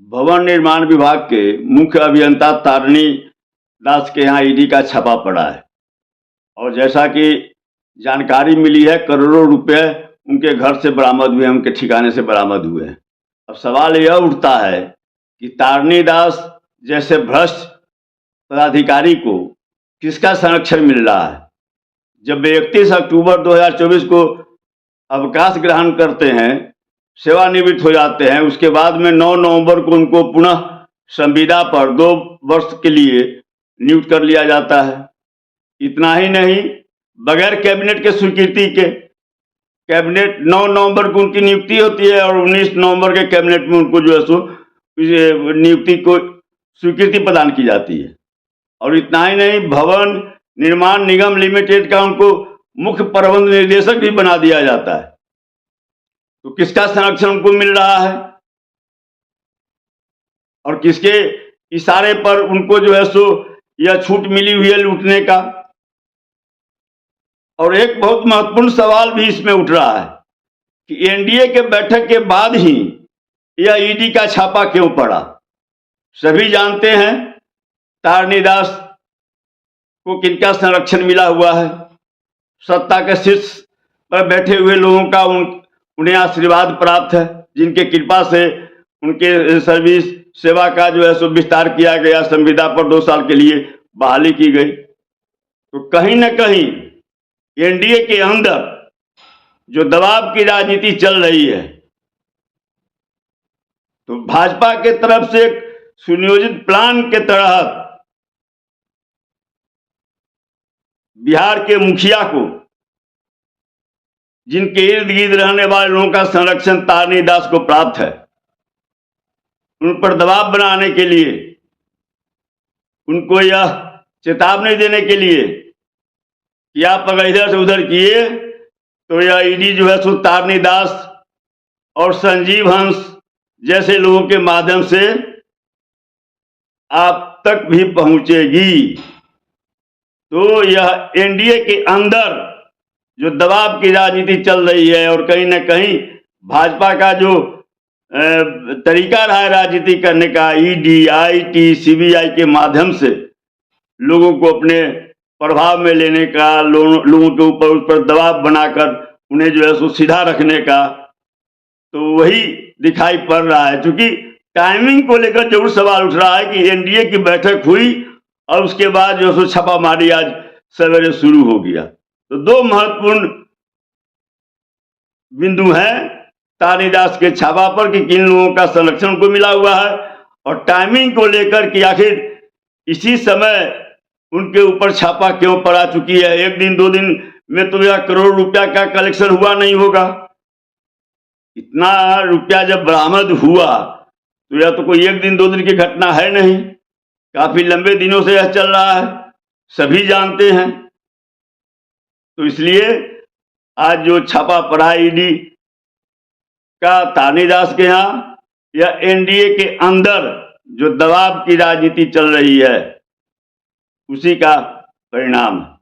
भवन निर्माण विभाग के मुख्य अभियंता तारिणी दास के यहाँ ईडी का छापा पड़ा है और जैसा कि जानकारी मिली है करोड़ों रुपए उनके घर से बरामद हुए, उनके ठिकाने से बरामद हुए हैं। अब सवाल यह उठता है कि तारिणी दास जैसे भ्रष्ट पदाधिकारी को किसका संरक्षण मिल रहा है। जब वे 31 अक्टूबर 2024 को अवकाश ग्रहण करते हैं, सेवानिवृत्त हो जाते हैं, उसके बाद में 9 नवंबर को उनको पुनः संविदा पर 2 वर्ष के लिए नियुक्त कर लिया जाता है। इतना ही नहीं, बगैर कैबिनेट के स्वीकृति के, कैबिनेट 9 नवंबर को उनकी नियुक्ति होती है और 19 नवंबर के कैबिनेट में उनको जो है सो नियुक्ति को स्वीकृति प्रदान की जाती है। और इतना ही नहीं, भवन निर्माण निगम लिमिटेड का उनको मुख्य प्रबंध निर्देशक भी बना दिया जाता है। तो किसका संरक्षण उनको मिल रहा है और किसके इशारे पर उनको जो है सो यह छूट मिली हुई है लूटने का। और एक बहुत महत्वपूर्ण सवाल भी इसमें उठ रहा है कि एनडीए के बैठक के बाद ही यह ईडी का छापा क्यों पड़ा। सभी जानते हैं तारिणी दास को किनका संरक्षण मिला हुआ है। सत्ता के शीर्ष पर बैठे हुए लोगों का उन्हें आशीर्वाद प्राप्त है, जिनके कृपा से उनके सर्विस सेवा का जो है सो विस्तार किया गया, संविदा पर 2 साल के लिए बहाली की गई। तो कहीं न कहीं एनडीए के अंदर जो दबाव की राजनीति चल रही है, तो भाजपा के तरफ से एक सुनियोजित प्लान के तहत बिहार के मुखिया को, जिनके इर्द गिर्द रहने वाले लोगों का संरक्षण तारिणी दास को प्राप्त है, उन पर दबाव बनाने के लिए, उनको यह चेतावनी देने के लिए कि आप अगर इधर से उधर किए तो यह ईडी जो है सो तारिणी दास और संजीव हंस जैसे लोगों के माध्यम से आप तक भी पहुंचेगी। तो यह एनडीए के अंदर जो दबाव की राजनीति चल रही है और कहीं ना कहीं भाजपा का जो तरीका रहा है राजनीति करने का, ईडी, आईटी, सीबीआई के माध्यम से लोगों को अपने प्रभाव में लेने का, लोगों के ऊपर उस पर दबाव बनाकर उन्हें जो है सो सीधा रखने का, तो वही दिखाई पड़ रहा है। क्योंकि टाइमिंग को लेकर जरूर सवाल उठ रहा है कि एनडीए की बैठक हुई और उसके बाद जो सो छापामारी आज सवेरे शुरू हो गया। तो 2 महत्वपूर्ण बिंदु हैं तारिणी दास के छापा पर कि किन लोगों का संरक्षण को मिला हुआ है, और टाइमिंग को लेकर कि आखिर इसी समय उनके ऊपर छापा क्यों पड़ा चुकी है। 1 दिन 2 दिन में तो यह करोड़ रुपया का कलेक्शन हुआ नहीं होगा। इतना रुपया जब बरामद हुआ तो यह तो कोई 1 दिन 2 दिन की घटना है नहीं, काफी लंबे दिनों से यह चल रहा है, सभी जानते हैं। तो इसलिए आज जो छापा पड़ा ईडी का तारिणी दास के यहाँ, यह एनडीए के अंदर जो दबाव की राजनीति चल रही है उसी का परिणाम है।